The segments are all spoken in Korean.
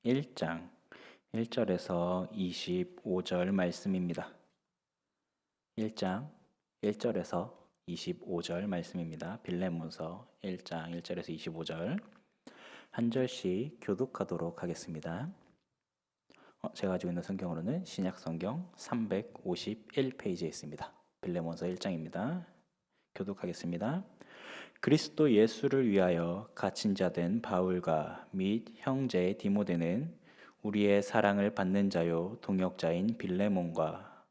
1장 1절에서 25절 말씀입니다. 1장 1절에서 25절 말씀입니다. 빌레몬서 1장 1절에서 25절 한 절씩 교독하도록 하겠습니다. 제가 가지고 있는 성경으로는 신약성경 351페이지에 있습니다. 빌레몬서 1장입니다. 교독하겠습니다. 그리스도 예수를 위하여 갇힌 자 된 바울과 및 형제 디모데는 우리의 사랑을 받는 자요 동역자인 빌레몬과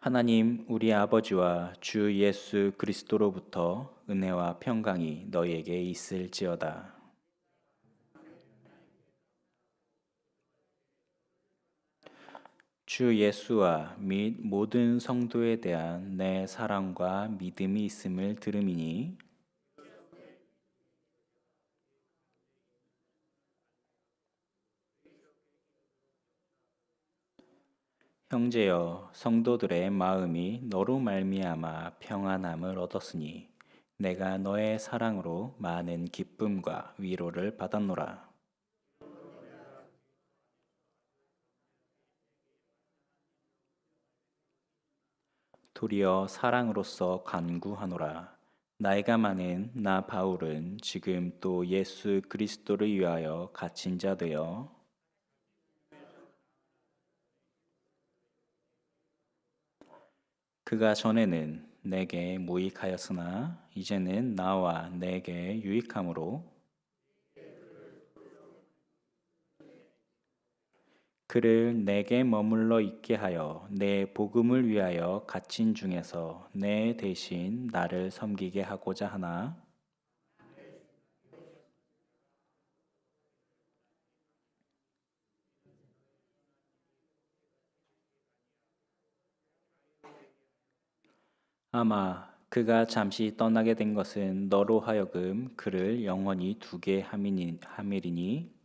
하나님 우리 아버지와 주 예수 그리스도로부터 은혜와 평강이 너희에게 있을지어다. 주 예수와 및 모든 성도에 대한 내 사랑과 믿음이 있음을 들음이니 형제여 성도들의 마음이 너로 말미암아 평안함을 얻었으니 내가 너의 사랑으로 많은 기쁨과 위로를 받았노라. 도리어 사랑으로서 간구하노라. 나이가 많은 나 바울은 지금 또 예수 그리스도를 위하여 갇힌 자 되어 그가 전에는 내게 무익하였으나 이제는 나와 내게 유익함으로 그를 내게 머물러 있게 하여 내 복음을 위하여 갇힌 중에서 내 대신 나를 섬기게 하고자 하나 아마 그가 잠시 떠나게 된 것은 너로 하여금 그를 영원히 두게 함이리니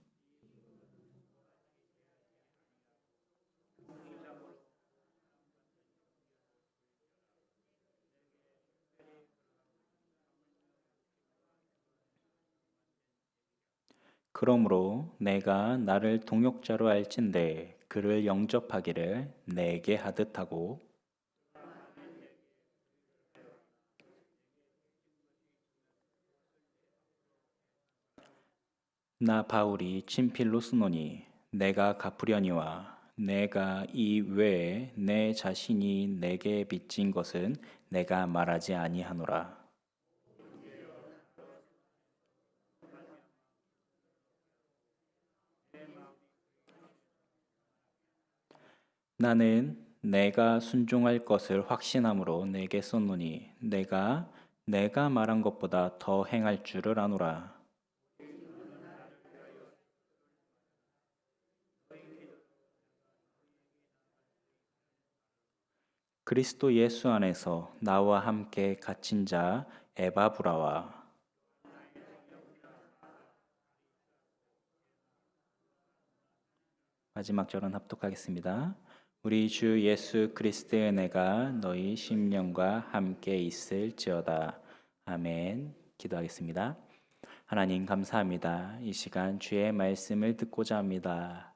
그러므로 내가 나를 동역자로 알진대 그를 영접하기를 내게 하듯 하고 나 바울이 친필로 쓰노니 내가 갚으려니와 내가 이 외에 내 자신이 내게 빚진 것은 내가 말하지 아니하노라. 나는 내가 순종할 것을 확신함으로 내게 썼노니 내가 말한 것보다 더 행할 줄을 아노라. 그리스도 예수 안에서 나와 함께 갇힌 자 에바브라와 마지막 절은 합독하겠습니다. 우리 주 예수 그리스도의 은혜가 너희 심령과 함께 있을지어다. 아멘. 기도하겠습니다. 하나님 감사합니다. 이 시간 주의 말씀을 듣고자 합니다.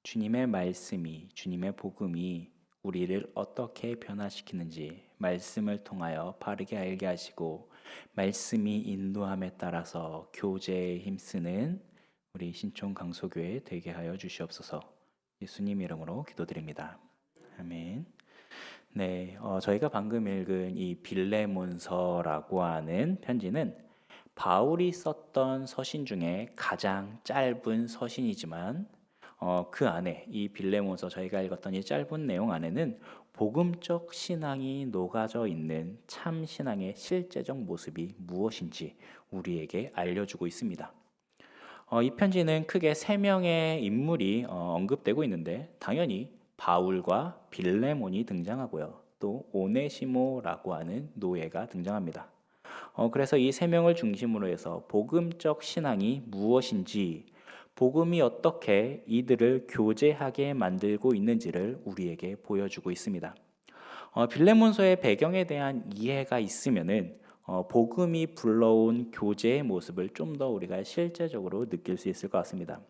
주님의 말씀이, 주님의 복음이 우리를 어떻게 변화시키는지 말씀을 통하여 바르게 알게 하시고 말씀이 인도함에 따라서 교제에 힘쓰는 우리 신촌 강소교회 되게 하여 주시옵소서. 예수님 이름으로 기도드립니다. 아멘. 네, 저희가 방금 읽은 이 빌레몬서라고 하는 편지는 바울이 썼던 서신 중에 가장 짧은 서신이지만 그 안에 이 빌레몬서 저희가 읽었던 이 짧은 내용 안에는 복음적 신앙이 녹아져 있는 참 신앙의 실제적 모습이 무엇인지 우리에게 알려주고 있습니다. 이 편지는 크게 세 명의 인물이 언급되고 있는데 당연히 바울과 빌레몬이 등장하고요. 또 오네시모라고 하는 노예가 등장합니다. 그래서 이 세 명을 중심으로 해서 복음적 신앙이 무엇인지, 복음이 어떻게 이들을 교제하게 만들고 있는지를 우리에게 보여주고 있습니다. 빌레몬서의 배경에 대한 이해가 있으면은 복음이 불러온 교제의 모습을 좀 더 우리가 실제적으로 느낄 수 있을 것 같습니다.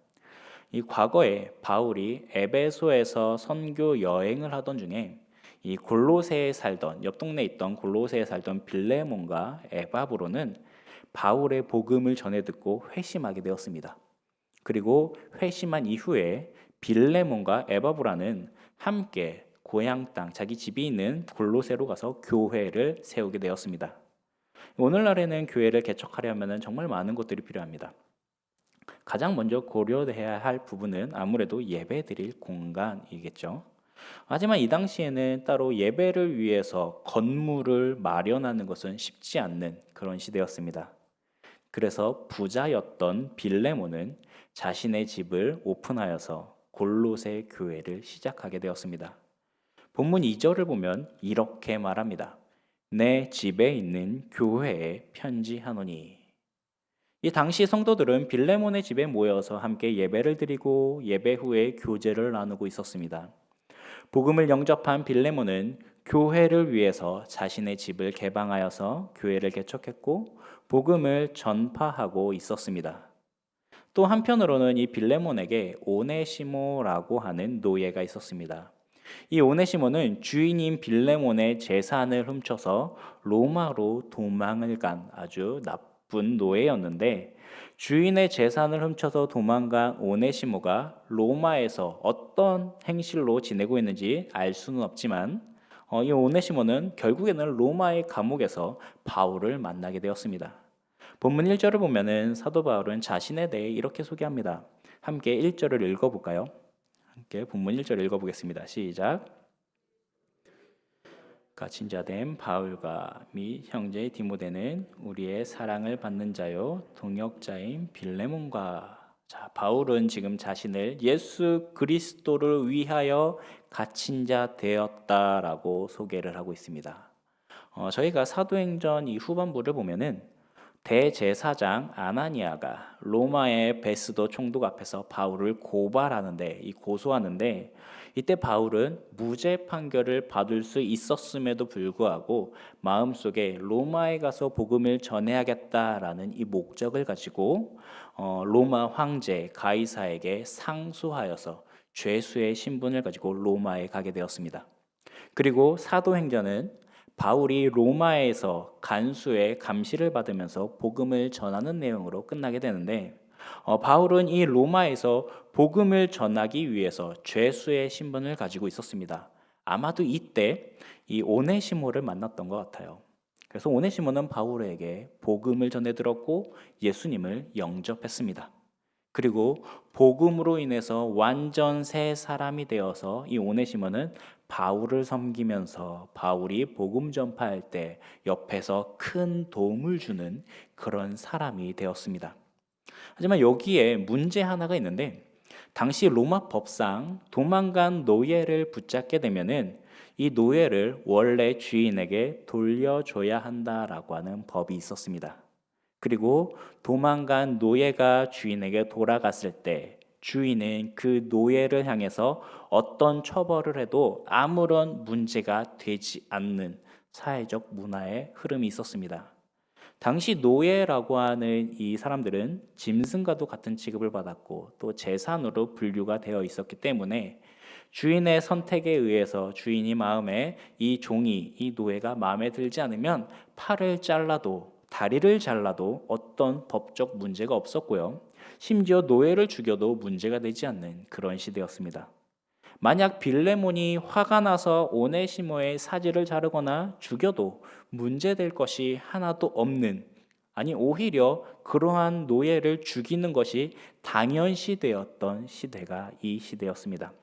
이 과거에 바울이 에베소에서 선교 여행을 하던 중에 이 골로새에 살던 옆 동네에 있던 골로새에 살던 빌레몬과 에바브로는 바울의 복음을 전해 듣고 회심하게 되었습니다. 그리고 회심한 이후에 빌레몬과 에바브라는 함께 고향 땅 자기 집이 있는 골로새로 가서 교회를 세우게 되었습니다. 오늘날에는 교회를 개척하려면 정말 많은 것들이 필요합니다. 가장 먼저 고려해야 할 부분은 아무래도 예배드릴 공간이겠죠. 하지만 이 당시에는 따로 예배를 위해서 건물을 마련하는 것은 쉽지 않는 그런 시대였습니다. 그래서 부자였던 빌레몬은 자신의 집을 오픈하여서 골로새 교회를 시작하게 되었습니다. 본문 2절을 보면 이렇게 말합니다. 내 집에 있는 교회에 편지하노니. 이 당시 성도들은 빌레몬의 집에 모여서 함께 예배를 드리고 예배 후에 교제를 나누고 있었습니다. 복음을 영접한 빌레몬은 교회를 위해서 자신의 집을 개방하여서 교회를 개척했고 복음을 전파하고 있었습니다. 또 한편으로는 이 빌레몬에게 오네시모라고 하는 노예가 있었습니다. 이 오네시모는 주인인 빌레몬의 재산을 훔쳐서 로마로 도망을 간 아주 나쁜 노예였는데 주인의 재산을 훔쳐서 도망간 오네시모가 로마에서 어떤 행실로 지내고 있는지 알 수는 없지만 이 오네시모는 결국에는 로마의 감옥에서 바울을 만나게 되었습니다. 본문 1절을 보면은 사도 바울은 자신에 대해 이렇게 소개합니다. 함께 1절을 읽어볼까요? 함께 본문 1절 읽어보겠습니다. 시작. 친자된 바울과 및 형제 디모데는 우리의 사랑을 받는 자요 동역자인 빌레몬과. 바울은 지금 자신을 예수 그리스도를 위하여 갇힌 자 되었다라고 소개를 하고 있습니다. 저희가 사도행전 이 후반부를 보면은 대제사장 아나니아가 로마의 베스도 총독 앞에서 바울을 고소하는데 이때 바울은 무죄 판결을 받을 수 있었음에도 불구하고 마음속에 로마에 가서 복음을 전해야겠다라는 이 목적을 가지고 로마 황제 가이사에게 상소하여서 죄수의 신분을 가지고 로마에 가게 되었습니다. 그리고 사도행전은 바울이 로마에서 간수의 감시를 받으면서 복음을 전하는 내용으로 끝나게 되는데 바울은 이 로마에서 복음을 전하기 위해서 죄수의 신분을 가지고 있었습니다. 아마도 이때 이 오네시모를 만났던 것 같아요. 그래서 오네시모는 바울에게 복음을 전해 들었고 예수님을 영접했습니다. 그리고 복음으로 인해서 완전 새 사람이 되어서 이 오네시모는 바울을 섬기면서 바울이 복음 전파할 때 옆에서 큰 도움을 주는 그런 사람이 되었습니다. 하지만 여기에 문제 하나가 있는데 당시 로마 법상 도망간 노예를 붙잡게 되면은 이 노예를 원래 주인에게 돌려줘야 한다라고 하는 법이 있었습니다. 그리고 도망간 노예가 주인에게 돌아갔을 때 주인은 그 노예를 향해서 어떤 처벌을 해도 아무런 문제가 되지 않는 사회적 문화의 흐름이 있었습니다. 당시 노예라고 하는 이 사람들은 짐승과도 같은 취급을 받았고 또 재산으로 분류가 되어 있었기 때문에 주인의 선택에 의해서 주인이 마음에 이 종이, 이 노예가 마음에 들지 않으면 팔을 잘라도 다리를 잘라도 어떤 법적 문제가 없었고요. 심지어 노예를 죽여도 문제가 되지 않는 그런 시대였습니다. 만약 빌레몬이 화가 나서 오네시모의 사지를 자르거나 죽여도 문제될 것이 하나도 없는, 아니 오히려 그러한 노예를 죽이는 것이 당연시되었던 시대가 이 시대였습니다.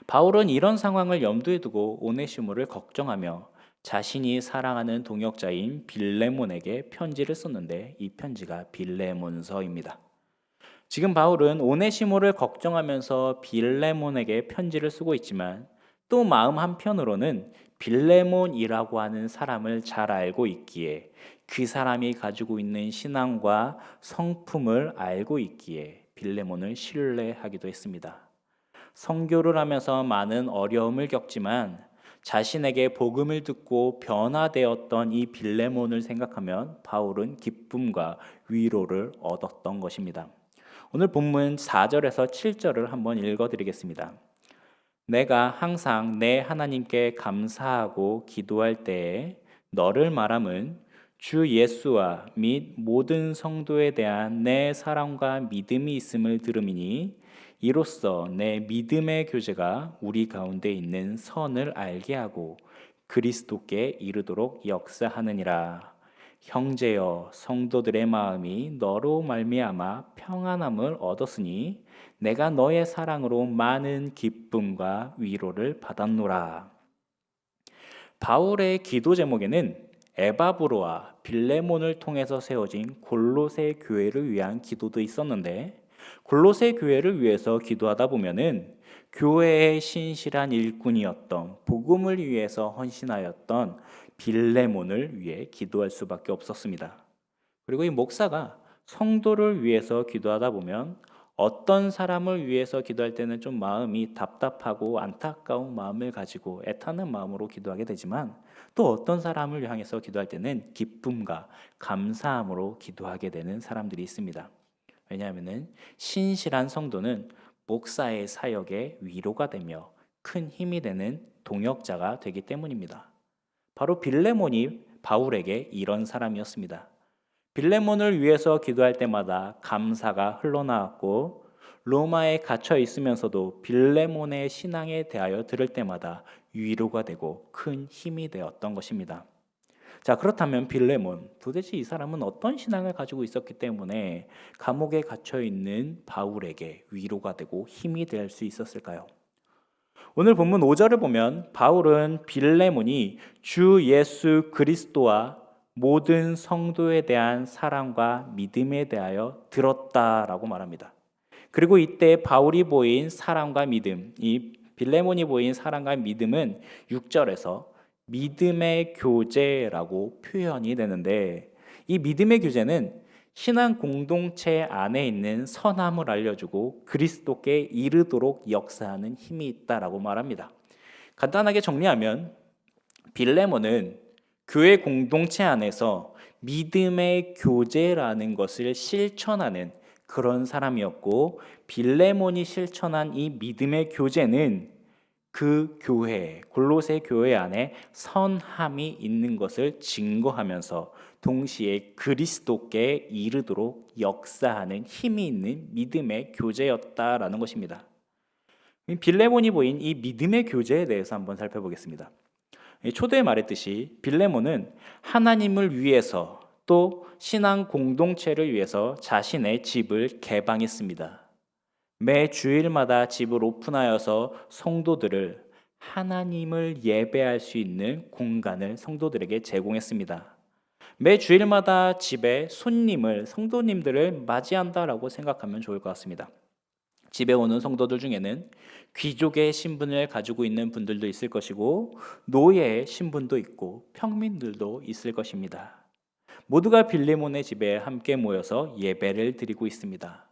바울은 이런 상황을 염두에 두고 오네시모를 걱정하며 자신이 사랑하는 동역자인 빌레몬에게 편지를 썼는데 이 편지가 빌레몬서입니다. 지금 바울은 오네시모를 걱정하면서 빌레몬에게 편지를 쓰고 있지만 또 마음 한편으로는 빌레몬이라고 하는 사람을 잘 알고 있기에 그 사람이 가지고 있는 신앙과 성품을 알고 있기에 빌레몬을 신뢰하기도 했습니다. 선교를 하면서 많은 어려움을 겪지만 자신에게 복음을 듣고 변화되었던 이 빌레몬을 생각하면 바울은 기쁨과 위로를 얻었던 것입니다. 오늘 본문 4절에서 7절을 한번 읽어드리겠습니다. 내가 항상 내 하나님께 감사하고 기도할 때에 너를 말함은 주 예수와 및 모든 성도에 대한 내 사랑과 믿음이 있음을 들음이니 이로써 내 믿음의 교제가 우리 가운데 있는 선을 알게 하고 그리스도께 이르도록 역사하느니라. 형제여, 성도들의 마음이 너로 말미암아 평안함을 얻었으니 내가 너의 사랑으로 많은 기쁨과 위로를 받았노라. 바울의 기도 제목에는 에바브로와 빌레몬을 통해서 세워진 골로새 교회를 위한 기도도 있었는데, 골로새 교회를 위해서 기도하다 보면은 교회의 신실한 일꾼이었던, 복음을 위해서 헌신하였던 빌레몬을 위해 기도할 수밖에 없었습니다. 그리고 이 목사가 성도를 위해서 기도하다 보면 어떤 사람을 위해서 기도할 때는 좀 마음이 답답하고 안타까운 마음을 가지고 애타는 마음으로 기도하게 되지만, 또 어떤 사람을 향해서 기도할 때는 기쁨과 감사함으로 기도하게 되는 사람들이 있습니다. 왜냐하면 신실한 성도는 목사의 사역에 위로가 되며 큰 힘이 되는 동역자가 되기 때문입니다. 바로 빌레몬이 바울에게 이런 사람이었습니다. 빌레몬을 위해서 기도할 때마다 감사가 흘러나왔고, 로마에 갇혀 있으면서도 빌레몬의 신앙에 대하여 들을 때마다 위로가 되고 큰 힘이 되었던 것입니다. 자, 그렇다면 빌레몬, 도대체 이 사람은 어떤 신앙을 가지고 있었기 때문에 감옥에 갇혀 있는 바울에게 위로가 되고 힘이 될 수 있었을까요? 오늘 본문 5절을 보면 바울은 빌레몬이 주 예수 그리스도와 모든 성도에 대한 사랑과 믿음에 대하여 들었다라고 말합니다. 그리고 이때 바울이 보인 사랑과 믿음, 이 빌레몬이 보인 사랑과 믿음은 6절에서 믿음의 교제라고 표현이 되는데, 이 믿음의 교제는 신앙 공동체 안에 있는 선함을 알려주고 그리스도께 이르도록 역사하는 힘이 있다라고 말합니다. 간단하게 정리하면 빌레몬은 교회 공동체 안에서 믿음의 교제라는 것을 실천하는 그런 사람이었고, 빌레몬이 실천한 이 믿음의 교제는 그 교회, 골로새 교회 안에 선함이 있는 것을 증거하면서 동시에 그리스도께 이르도록 역사하는 힘이 있는 믿음의 교제였다라는 것입니다. 빌레몬이 보인 이 믿음의 교제에 대해서 한번 살펴보겠습니다. 초대에 말했듯이 빌레몬은 하나님을 위해서 또 신앙 공동체를 위해서 자신의 집을 개방했습니다. 매 주일마다 집을 오픈하여서 성도들을 하나님을 예배할 수 있는 공간을 성도들에게 제공했습니다. 매 주일마다 집에 성도님들을 맞이한다라고 생각하면 좋을 것 같습니다. 집에 오는 성도들 중에는 귀족의 신분을 가지고 있는 분들도 있을 것이고, 노예의 신분도 있고 평민들도 있을 것입니다. 모두가 빌레몬의 집에 함께 모여서 예배를 드리고 있습니다.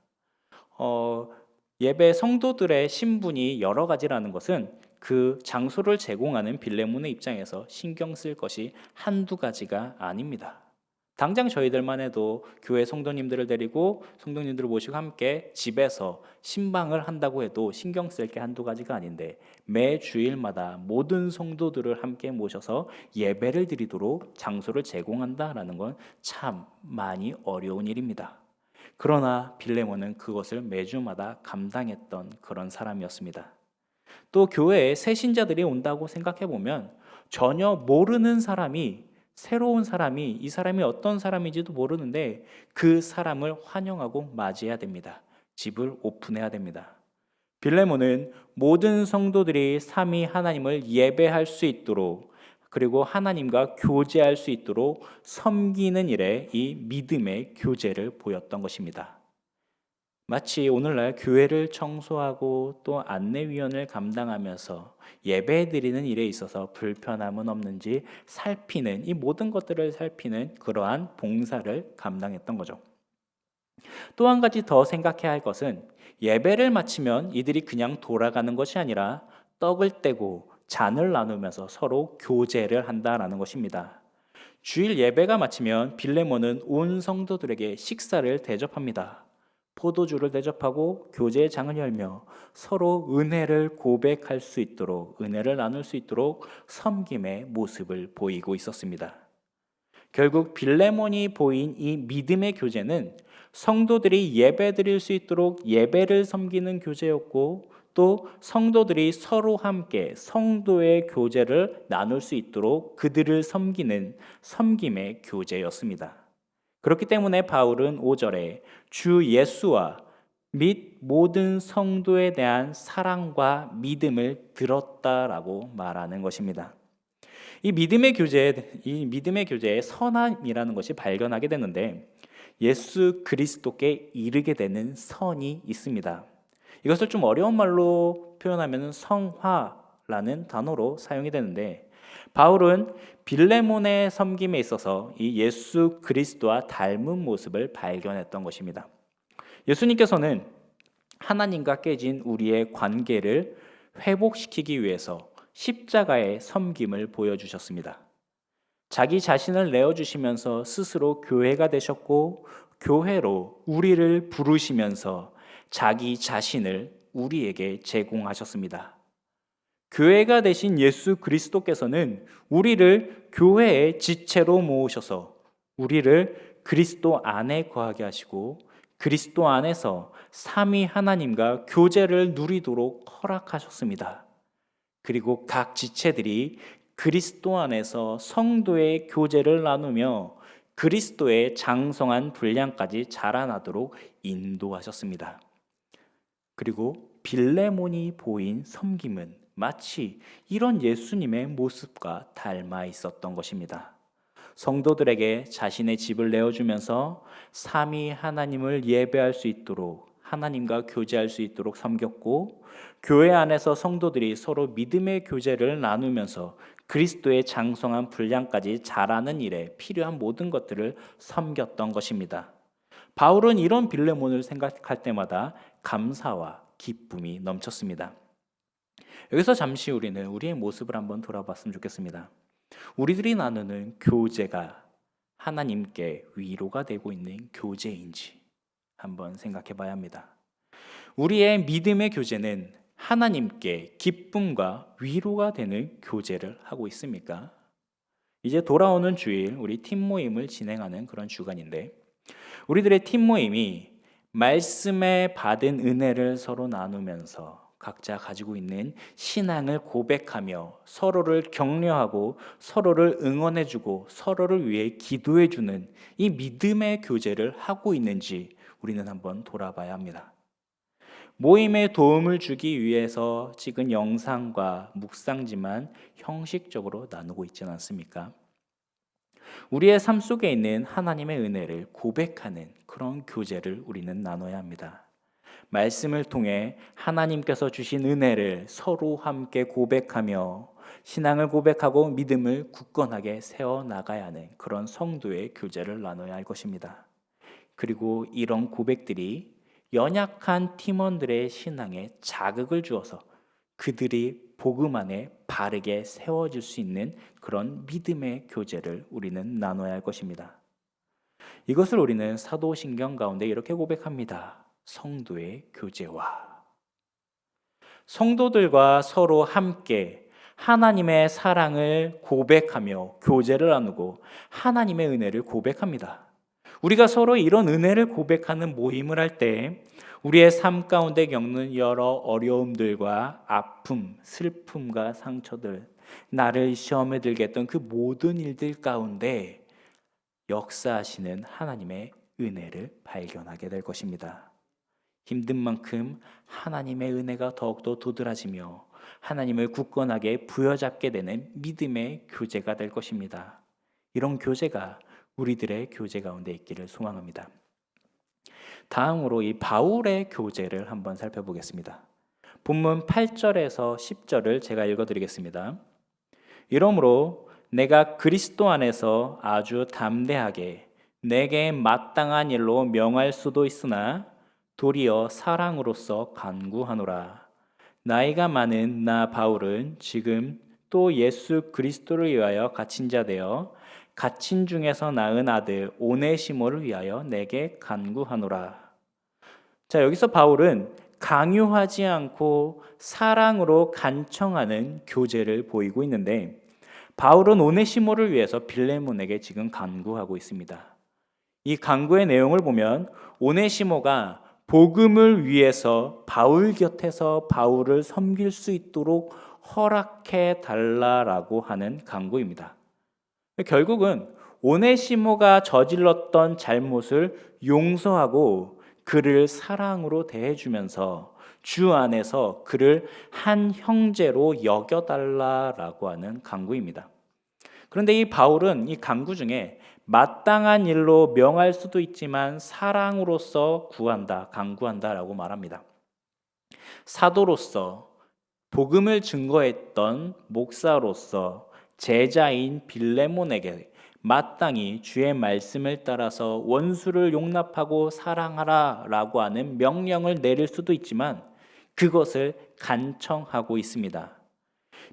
예배 성도들의 신분이 여러 가지라는 것은 그 장소를 제공하는 빌레몬의 입장에서 신경 쓸 것이 한두 가지가 아닙니다. 당장 저희들만 해도 교회 성도님들을 데리고 성도님들을 모시고 함께 집에서 신방을 한다고 해도 신경 쓸 게 한두 가지가 아닌데, 매 주일마다 모든 성도들을 함께 모셔서 예배를 드리도록 장소를 제공한다라는 건 참 많이 어려운 일입니다. 그러나 빌레몬은 그것을 매주마다 감당했던 그런 사람이었습니다. 또 교회에 새 신자들이 온다고 생각해 보면 전혀 모르는 사람이, 새로운 사람이, 이 사람이 어떤 사람인지도 모르는데 그 사람을 환영하고 맞이해야 됩니다. 집을 오픈해야 됩니다. 빌레몬은 모든 성도들이 삼위 하나님을 예배할 수 있도록, 그리고 하나님과 교제할 수 있도록 섬기는 일에 이 믿음의 교제를 보였던 것입니다. 마치 오늘날 교회를 청소하고 또 안내위원을 감당하면서 예배드리는 일에 있어서 불편함은 없는지 살피는, 이 모든 것들을 살피는 그러한 봉사를 감당했던 거죠. 또 한 가지 더 생각해야 할 것은, 예배를 마치면 이들이 그냥 돌아가는 것이 아니라 떡을 떼고 잔을 나누면서 서로 교제를 한다라는 것입니다. 주일 예배가 마치면 빌레몬은 온 성도들에게 식사를 대접합니다. 포도주를 대접하고 교제의 장을 열며 서로 은혜를 고백할 수 있도록, 은혜를 나눌 수 있도록 섬김의 모습을 보이고 있었습니다. 결국 빌레몬이 보인 이 믿음의 교제는 성도들이 예배드릴 수 있도록 예배를 섬기는 교제였고, 또 성도들이 서로 함께 성도의 교제를 나눌 수 있도록 그들을 섬기는 섬김의 교제였습니다. 그렇기 때문에 바울은 5절에 주 예수와 및 모든 성도에 대한 사랑과 믿음을 들었다라고 말하는 것입니다. 이 믿음의 교제에 선함이라는 것이 발견하게 되는데, 예수 그리스도께 이르게 되는 선이 있습니다. 이것을 좀 어려운 말로 표현하면 성화라는 단어로 사용이 되는데, 바울은 빌레몬의 섬김에 있어서 이 예수 그리스도와 닮은 모습을 발견했던 것입니다. 예수님께서는 하나님과 깨진 우리의 관계를 회복시키기 위해서 십자가의 섬김을 보여주셨습니다. 자기 자신을 내어주시면서 스스로 교회가 되셨고, 교회로 우리를 부르시면서 자기 자신을 우리에게 제공하셨습니다. 교회가 되신 예수 그리스도께서는 우리를 교회의 지체로 모으셔서 우리를 그리스도 안에 거하게 하시고, 그리스도 안에서 삼위 하나님과 교제를 누리도록 허락하셨습니다. 그리고 각 지체들이 그리스도 안에서 성도의 교제를 나누며 그리스도의 장성한 분량까지 자라나도록 인도하셨습니다. 그리고 빌레몬이 보인 섬김은 마치 이런 예수님의 모습과 닮아 있었던 것입니다. 성도들에게 자신의 집을 내어주면서 삼위 하나님을 예배할 수 있도록, 하나님과 교제할 수 있도록 섬겼고, 교회 안에서 성도들이 서로 믿음의 교제를 나누면서 그리스도의 장성한 분량까지 자라는 일에 필요한 모든 것들을 섬겼던 것입니다. 바울은 이런 빌레몬을 생각할 때마다 감사와 기쁨이 넘쳤습니다. 여기서 잠시 우리는 우리의 모습을 한번 돌아봤으면 좋겠습니다. 우리들이 나누는 교제가 하나님께 위로가 되고 있는 교제인지 한번 생각해 봐야 합니다. 우리의 믿음의 교제는 하나님께 기쁨과 위로가 되는 교제를 하고 있습니까? 이제 돌아오는 주일 우리 팀 모임을 진행하는 그런 주간인데, 우리들의 팀 모임이 말씀에 받은 은혜를 서로 나누면서 각자 가지고 있는 신앙을 고백하며 서로를 격려하고 서로를 응원해주고 서로를 위해 기도해주는 이 믿음의 교제를 하고 있는지 우리는 한번 돌아봐야 합니다. 모임에 도움을 주기 위해서 찍은 영상과 묵상지만 형식적으로 나누고 있지는 않습니까? 우리의 삶 속에 있는 하나님의 은혜를 고백하는 그런 교제를 우리는 나눠야 합니다. 말씀을 통해 하나님께서 주신 은혜를 서로 함께 고백하며 신앙을 고백하고 믿음을 굳건하게 세워나가야 하는 그런 성도의 교제를 나눠야 할 것입니다. 그리고 이런 고백들이 연약한 팀원들의 신앙에 자극을 주어서 그들이 복음 안에 바르게 세워질 수 있는 그런 믿음의 교제를 우리는 나눠야 할 것입니다. 이것을 우리는 사도신경 가운데 이렇게 고백합니다. 성도의 교제와. 성도들과 서로 함께 하나님의 사랑을 고백하며 교제를 나누고 하나님의 은혜를 고백합니다. 우리가 서로 이런 은혜를 고백하는 모임을 할 때 우리의 삶 가운데 겪는 여러 어려움들과 아픔, 슬픔과 상처들, 나를 시험에 들게 했던 그 모든 일들 가운데 역사하시는 하나님의 은혜를 발견하게 될 것입니다. 힘든 만큼 하나님의 은혜가 더욱더 도드라지며 하나님을 굳건하게 부여잡게 되는 믿음의 교제가 될 것입니다. 이런 교제가 우리들의 교제 가운데 있기를 소망합니다. 다음으로 이 바울의 교제를 한번 살펴보겠습니다. 본문 8절에서 10절을 제가 읽어드리겠습니다. 이러므로 내가 그리스도 안에서 아주 담대하게 내게 마땅한 일로 명할 수도 있으나 도리어 사랑으로서 간구하노라. 나이가 많은 나 바울은 지금 또 예수 그리스도를 위하여 갇힌 자 되어 갇힌 중에서 낳은 아들 오네시모를 위하여 내게 간구하노라. 자, 여기서 바울은 강요하지 않고 사랑으로 간청하는 교제를 보이고 있는데, 바울은 오네시모를 위해서 빌레몬에게 지금 간구하고 있습니다. 이 간구의 내용을 보면 오네시모가 복음을 위해서 바울 곁에서 바울을 섬길 수 있도록 허락해 달라라고 하는 간구입니다. 결국은 오네시모가 저질렀던 잘못을 용서하고 그를 사랑으로 대해주면서 주 안에서 그를 한 형제로 여겨달라라고 하는 간구입니다. 그런데 이 바울은 이 간구 중에 마땅한 일로 명할 수도 있지만 사랑으로서 구한다, 간구한다라고 말합니다. 사도로서 복음을 증거했던 목사로서 제자인 빌레몬에게 마땅히 주의 말씀을 따라서 원수를 용납하고 사랑하라 라고 하는 명령을 내릴 수도 있지만 그것을 간청하고 있습니다.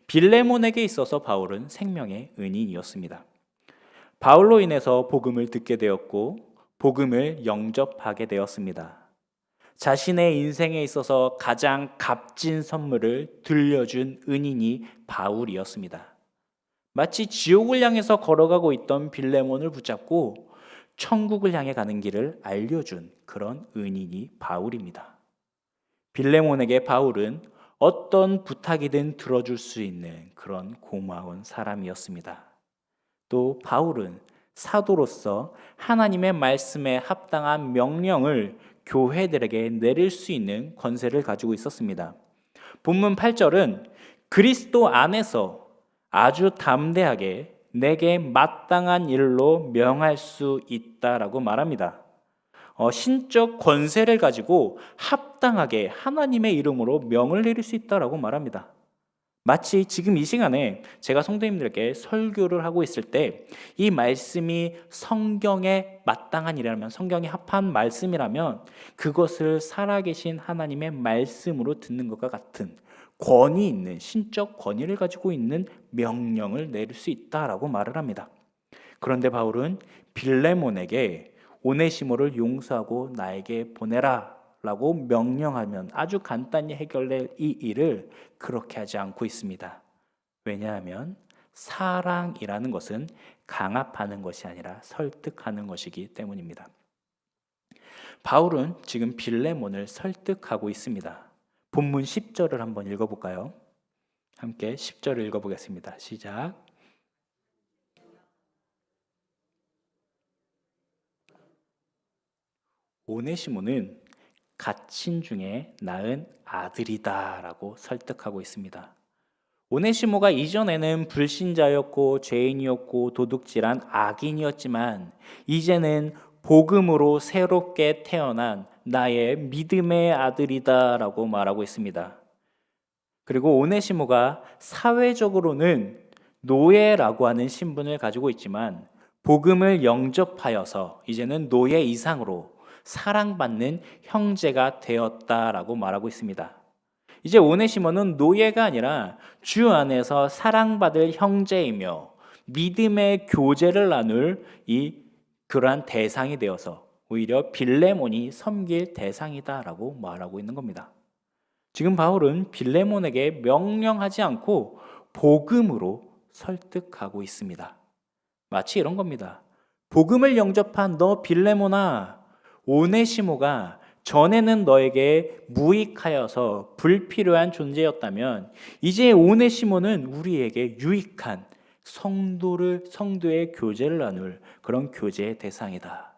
빌레몬에게 있어서 바울은 생명의 은인이었습니다. 바울로 인해서 복음을 듣게 되었고 복음을 영접하게 되었습니다. 자신의 인생에 있어서 가장 값진 선물을 들려준 은인이 바울이었습니다. 마치 지옥을 향해서 걸어가고 있던 빌레몬을 붙잡고 천국을 향해 가는 길을 알려준 그런 은인이 바울입니다. 빌레몬에게 바울은 어떤 부탁이든 들어줄 수 있는 그런 고마운 사람이었습니다. 또 바울은 사도로서 하나님의 말씀에 합당한 명령을 교회들에게 내릴 수 있는 권세를 가지고 있었습니다. 본문 8절은 그리스도 안에서 아주 담대하게 내게 마땅한 일로 명할 수 있다라고 말합니다. 신적 권세를 가지고 합당하게 하나님의 이름으로 명을 내릴 수 있다라고 말합니다. 마치 지금 이 시간에 제가 성도님들에게 설교를 하고 있을 때 이 말씀이 성경에 마땅한 일이라면, 성경에 합한 말씀이라면 그것을 살아계신 하나님의 말씀으로 듣는 것과 같은 권위 있는, 신적 권위를 가지고 있는 명령을 내릴 수 있다라고 말을 합니다. 그런데 바울은 빌레몬에게 오네시모를 용서하고 나에게 보내라 라고 명령하면 아주 간단히 해결될 이 일을 그렇게 하지 않고 있습니다. 왜냐하면 사랑이라는 것은 강압하는 것이 아니라 설득하는 것이기 때문입니다. 바울은 지금 빌레몬을 설득하고 있습니다. 본문 10절을 한번 읽어볼까요? 함께 10절을 읽어보겠습니다. 시작. 오네시모는 갇힌 중에 낳은 아들이다라고 설득하고 있습니다. 오네시모가 이전에는 불신자였고 죄인이었고 도둑질한 악인이었지만 이제는 복음으로 새롭게 태어난 나의 믿음의 아들이다라고 말하고 있습니다. 그리고 오네시모가 사회적으로는 노예라고 하는 신분을 가지고 있지만 복음을 영접하여서 이제는 노예 이상으로 사랑받는 형제가 되었다라고 말하고 있습니다. 이제 오네시모는 노예가 아니라 주 안에서 사랑받을 형제이며 믿음의 교제를 나눌 그러한 대상이 되어서 오히려 빌레몬이 섬길 대상이다라고 말하고 있는 겁니다. 지금 바울은 빌레몬에게 명령하지 않고 복음으로 설득하고 있습니다. 마치 이런 겁니다. 복음을 영접한 너 빌레몬아, 오네시모가 전에는 너에게 무익하여서 불필요한 존재였다면 이제 오네시모는 우리에게 유익한 성도의 교제를 나눌 그런 교제의 대상이다.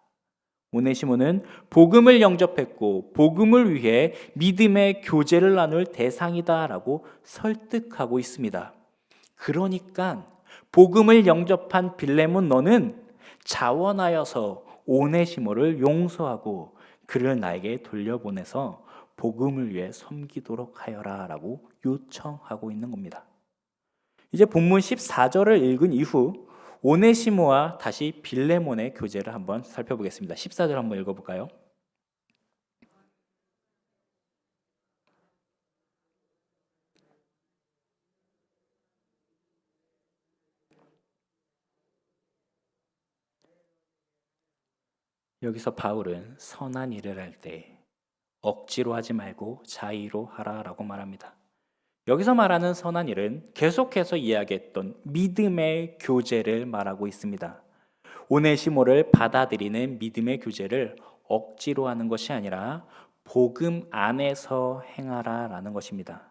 오네시모는 복음을 영접했고 복음을 위해 믿음의 교제를 나눌 대상이다라고 설득하고 있습니다. 그러니까 복음을 영접한 빌레몬 너는 자원하여서 오네시모를 용서하고 그를 나에게 돌려보내서 복음을 위해 섬기도록 하여라 라고 요청하고 있는 겁니다. 이제 본문 14절을 읽은 이후 오네시모와 다시 빌레몬의 교제를 한번 살펴보겠습니다. 14절 한번 읽어볼까요? 여기서 바울은 선한 일을 할 때 억지로 하지 말고 자의로 하라라고 말합니다. 여기서 말하는 선한 일은 계속해서 이야기했던 믿음의 교제를 말하고 있습니다. 오네시모를 받아들이는 믿음의 교제를 억지로 하는 것이 아니라 복음 안에서 행하라라는 것입니다.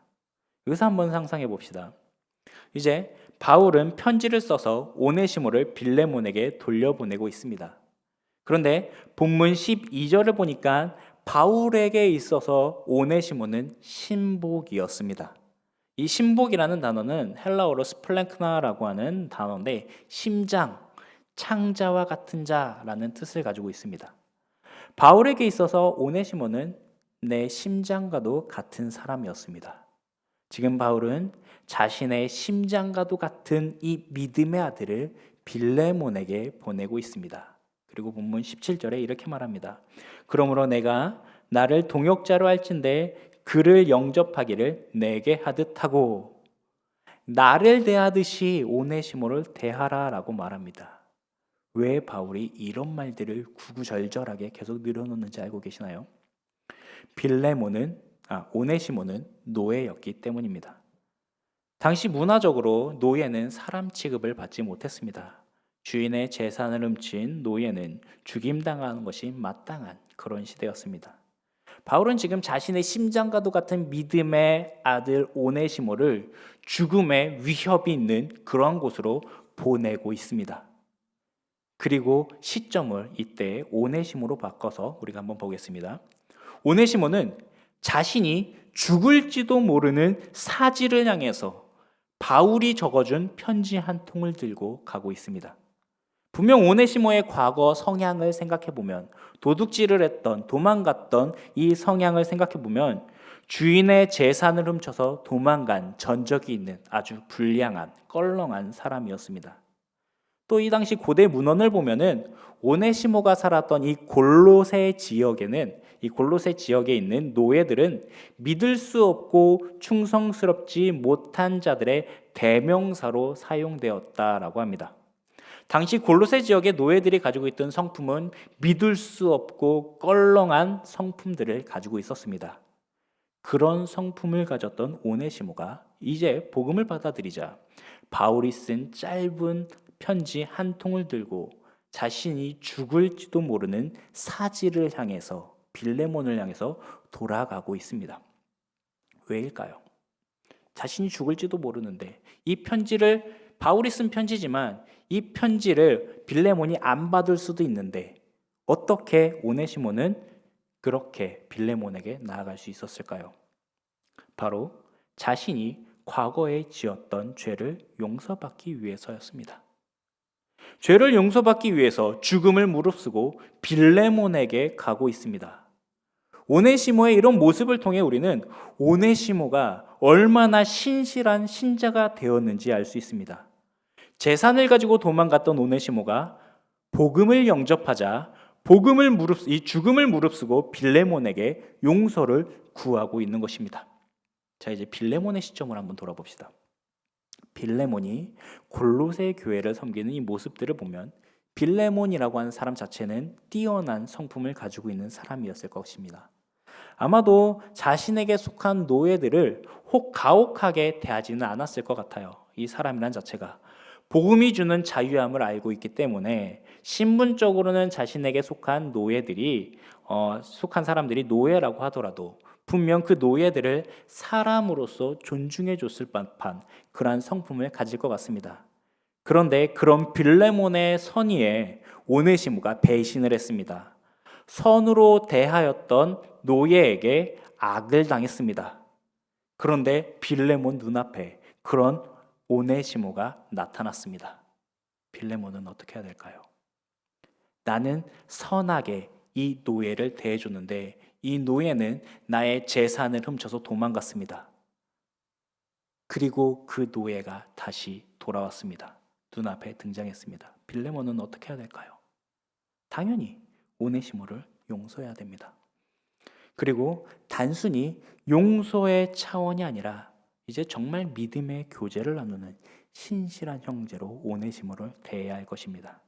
여기서 한번 상상해 봅시다. 이제 바울은 편지를 써서 오네시모를 빌레몬에게 돌려보내고 있습니다. 그런데 본문 12절을 보니까 바울에게 있어서 오네시모는 신복이었습니다. 이 신복이라는 단어는 헬라어로 스플랭크나라고 하는 단어인데 심장, 창자와 같은 자라는 뜻을 가지고 있습니다. 바울에게 있어서 오네시모는 내 심장과도 같은 사람이었습니다. 지금 바울은 자신의 심장과도 같은 이 믿음의 아들을 빌레몬에게 보내고 있습니다. 그리고 본문 17절에 이렇게 말합니다. 그러므로 내가 나를 동역자로 할진대 그를 영접하기를 내게 하듯 하고 나를 대하듯이 오네시모를 대하라라고 말합니다. 왜 바울이 이런 말들을 구구절절하게 계속 늘어놓는지 알고 계시나요? 오네시모는 노예였기 때문입니다. 당시 문화적으로 노예는 사람 취급을 받지 못했습니다. 주인의 재산을 훔친 노예는 죽임당하는 것이 마땅한 그런 시대였습니다. 바울은 지금 자신의 심장과도 같은 믿음의 아들 오네시모를 죽음의 위협이 있는 그러한 곳으로 보내고 있습니다. 그리고 시점을 이때 오네시모로 바꿔서 우리가 한번 보겠습니다. 오네시모는 자신이 죽을지도 모르는 사지를 향해서 바울이 적어준 편지 한 통을 들고 가고 있습니다. 분명 오네시모의 과거 성향을 생각해보면 도둑질을 했던 도망갔던 이 성향을 생각해보면 주인의 재산을 훔쳐서 도망간 전적이 있는 아주 불량한 껄렁한 사람이었습니다. 또 이 당시 고대 문헌을 보면은 오네시모가 살았던 이 골로새 지역에 있는 노예들은 믿을 수 없고 충성스럽지 못한 자들의 대명사로 사용되었다라고 합니다. 당시 골로새 지역의 노예들이 가지고 있던 성품은 믿을 수 없고 껄렁한 성품들을 가지고 있었습니다. 그런 성품을 가졌던 오네시모가 이제 복음을 받아들이자 바울이 쓴 짧은 편지 한 통을 들고 자신이 죽을지도 모르는 사지를 향해서 빌레몬을 향해서 돌아가고 있습니다. 왜일까요? 자신이 죽을지도 모르는데 이 편지를 바울이 쓴 편지지만 이 편지를 빌레몬이 안 받을 수도 있는데 어떻게 오네시모는 그렇게 빌레몬에게 나아갈 수 있었을까요? 바로 자신이 과거에 지었던 죄를 용서받기 위해서였습니다. 죄를 용서받기 위해서 죽음을 무릅쓰고 빌레몬에게 가고 있습니다. 오네시모의 이런 모습을 통해 우리는 오네시모가 얼마나 신실한 신자가 되었는지 알 수 있습니다. 재산을 가지고 도망갔던 오네시모가 복음을 영접하자 이 죽음을 무릅쓰고 빌레몬에게 용서를 구하고 있는 것입니다. 자, 이제 빌레몬의 시점을 한번 돌아봅시다. 빌레몬이 골로새 교회를 섬기는 이 모습들을 보면 빌레몬이라고 하는 사람 자체는 뛰어난 성품을 가지고 있는 사람이었을 것입니다. 아마도 자신에게 속한 노예들을 혹가혹하게 대하지는 않았을 것 같아요. 이 사람이란 자체가 복음이 주는 자유함을 알고 있기 때문에 신분적으로는 자신에게 속한 사람들이 노예라고 하더라도 분명 그 노예들을 사람으로서 존중해 줬을 법한 그러한 성품을 가질 것 같습니다. 그런데 그런 빌레몬의 선의에 오네시모가 배신을 했습니다. 선으로 대하였던 노예에게 악을 당했습니다. 그런데 빌레몬 눈앞에 그런 오네시모가 나타났습니다. 빌레몬은 어떻게 해야 될까요? 나는 선하게 이 노예를 대해줬는데 이 노예는 나의 재산을 훔쳐서 도망갔습니다. 그리고 그 노예가 다시 돌아왔습니다. 눈앞에 등장했습니다. 빌레몬은 어떻게 해야 될까요? 당연히 오네시모를 용서해야 됩니다. 그리고 단순히 용서의 차원이 아니라 이제 정말 믿음의 교제를 나누는 신실한 형제로 오네시모를 대해야 할 것입니다.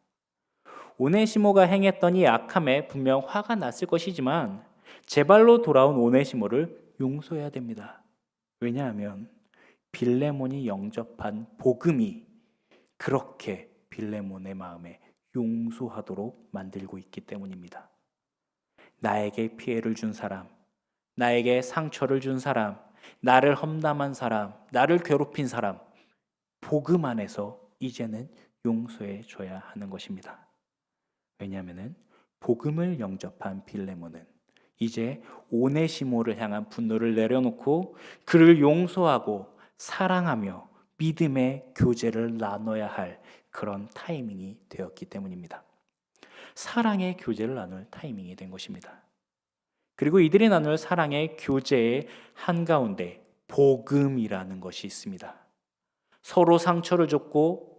오네시모가 행했던 이 악함에 분명 화가 났을 것이지만 제발로 돌아온 오네시모를 용서해야 됩니다. 왜냐하면 빌레몬이 영접한 복음이 그렇게 빌레몬의 마음에 용서하도록 만들고 있기 때문입니다. 나에게 피해를 준 사람, 나에게 상처를 준 사람, 나를 험담한 사람, 나를 괴롭힌 사람, 복음 안에서 이제는 용서해 줘야 하는 것입니다. 왜냐하면 복음을 영접한 빌레몬은 이제 오네시모를 향한 분노를 내려놓고 그를 용서하고 사랑하며 믿음의 교제를 나눠야 할 그런 타이밍이 되었기 때문입니다. 사랑의 교제를 나눌 타이밍이 된 것입니다. 그리고 이들이 나눌 사랑의 교제의 한가운데 복음이라는 것이 있습니다. 서로 상처를 줬고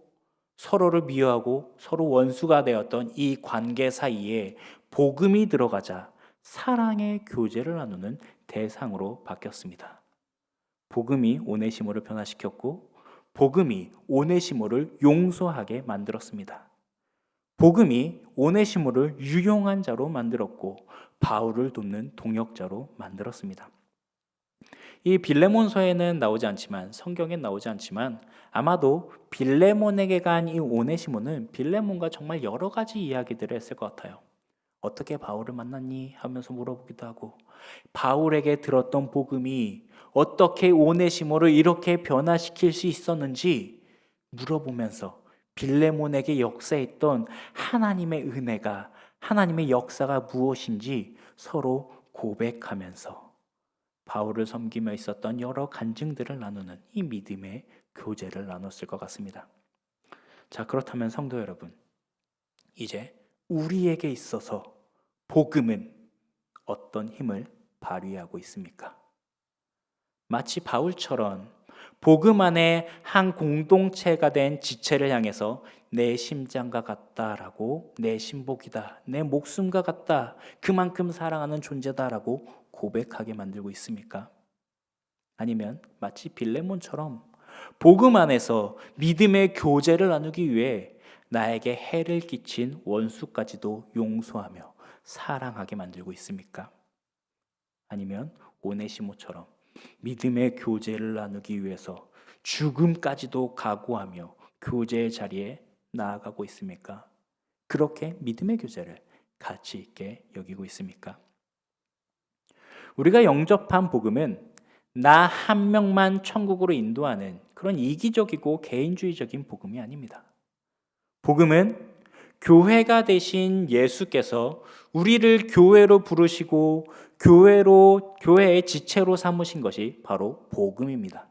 서로를 미워하고 서로 원수가 되었던 이 관계 사이에 복음이 들어가자 사랑의 교제를 나누는 대상으로 바뀌었습니다. 복음이 오네시모를 변화시켰고 복음이 오네시모를 용서하게 만들었습니다. 복음이 오네시모를 유용한 자로 만들었고 바울을 돕는 동역자로 만들었습니다. 이 빌레몬서에는 나오지 않지만 성경엔 나오지 않지만 아마도 빌레몬에게 간 이 오네시모는 빌레몬과 정말 여러 가지 이야기들을 했을 것 같아요. 어떻게 바울을 만났니? 하면서 물어보기도 하고 바울에게 들었던 복음이 어떻게 오네시모를 이렇게 변화시킬 수 있었는지 물어보면서 빌레몬에게 역사했던 하나님의 은혜가 하나님의 역사가 무엇인지 서로 고백하면서 바울을 섬기며 있었던 여러 간증들을 나누는 이 믿음의 교제를 나눴을 것 같습니다. 자, 그렇다면 성도 여러분, 이제 우리에게 있어서 복음은 어떤 힘을 발휘하고 있습니까? 마치 바울처럼 복음 안에 한 공동체가 된 지체를 향해서 내 심장과 같다라고, 내 신복이다, 내 목숨과 같다, 그만큼 사랑하는 존재다라고 고백하게 만들고 있습니까? 아니면 마치 빌레몬처럼 복음 안에서 믿음의 교제를 나누기 위해 나에게 해를 끼친 원수까지도 용서하며 사랑하게 만들고 있습니까? 아니면 오네시모처럼 믿음의 교제를 나누기 위해서 죽음까지도 각오하며 교제의 자리에 나아가고 있습니까? 그렇게 믿음의 교제를 가치 있게 여기고 있습니까? 우리가 영접한 복음은 나 한 명만 천국으로 인도하는 그런 이기적이고 개인주의적인 복음이 아닙니다. 복음은 교회가 되신 예수께서 우리를 교회로 부르시고 교회의 지체로 삼으신 것이 바로 복음입니다.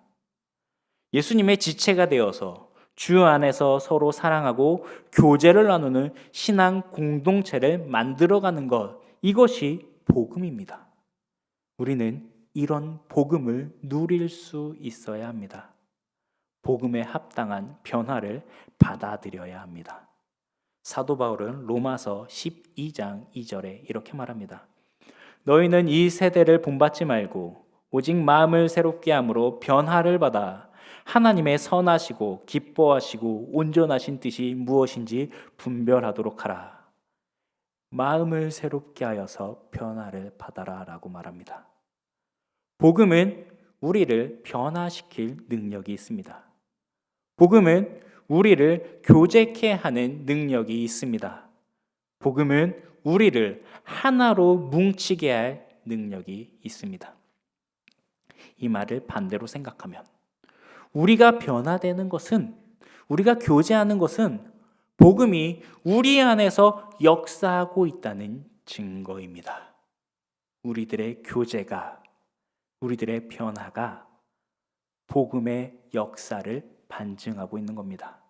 예수님의 지체가 되어서 주 안에서 서로 사랑하고 교제를 나누는 신앙 공동체를 만들어가는 것, 이것이 복음입니다. 우리는 이런 복음을 누릴 수 있어야 합니다. 복음에 합당한 변화를 받아들여야 합니다. 사도 바울은 로마서 12장 2절에 이렇게 말합니다. 너희는 이 세대를 본받지 말고 오직 마음을 새롭게 함으로 변화를 받아 하나님의 선하시고 기뻐하시고 온전하신 뜻이 무엇인지 분별하도록 하라. 마음을 새롭게 하여서 변화를 받아라 라고 말합니다. 복음은 우리를 변화시킬 능력이 있습니다. 복음은 우리를 교제케 하는 능력이 있습니다. 복음은 우리를 하나로 뭉치게 할 능력이 있습니다. 이 말을 반대로 생각하면 우리가 변화되는 것은, 우리가 교제하는 것은 복음이 우리 안에서 역사하고 있다는 증거입니다. 우리들의 교제가, 우리들의 변화가 복음의 역사를 반증하고 있는 겁니다.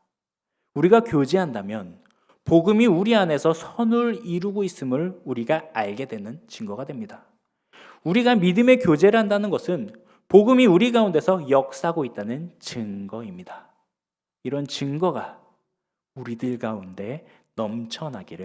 우리가 교제한다면 복음이 우리 안에서 선을 이루고 있음을 우리가 알게 되는 증거가 됩니다. 우리가 믿음의 교제를 한다는 것은 복음이 우리 가운데서 역사하고 있다는 증거입니다. 이런 증거가 우리들 가운데 넘쳐나기를